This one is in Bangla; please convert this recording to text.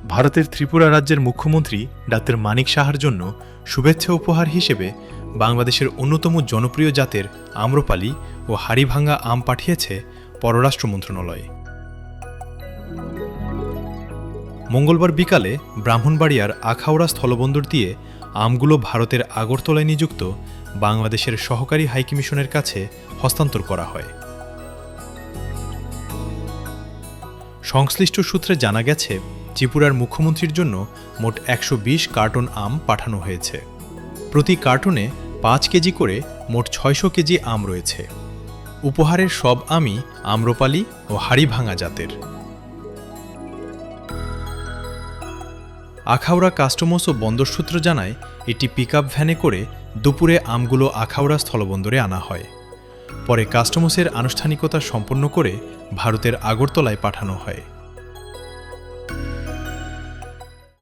ভারতের ত্রিপুরা রাজ্যের মুখ্যমন্ত্রী ডাক্তার মানিক সাহার জন্য শুভেচ্ছা উপহার হিসেবে বাংলাদেশের অন্যতম জনপ্রিয় জাতের আম্রপালি ও হাড়িভাঙা আম পাঠিয়েছে পররাষ্ট্র মন্ত্রণালয়। মঙ্গলবার বিকালে ব্রাহ্মণবাড়িয়ার আখাউড়া স্থলবন্দর দিয়ে আমগুলো ভারতের আগরতলায় নিযুক্ত বাংলাদেশের সহকারী হাইকমিশনের কাছে হস্তান্তর করা হয়। সংশ্লিষ্ট সূত্রে জানা গেছে, ত্রিপুরার মুখ্যমন্ত্রীর জন্য মোট ১২০ কার্টন আম পাঠানো হয়েছে। প্রতি কার্টনে ৫ কেজি করে মোট ৬০০ কেজি আম রয়েছে। উপহারের সব আমই আম্রপালি ও হাড়িভাঙা জাতের। আখাউড়া কাস্টমস ও বন্দর সূত্র জানায়, এটি পিকআপ ভ্যানে করে দুপুরে আমগুলো আখাউড়া স্থলবন্দরে আনা হয়। পরে কাস্টমসের আনুষ্ঠানিকতা সম্পন্ন করে ভারতের আগরতলায় পাঠানো হয়।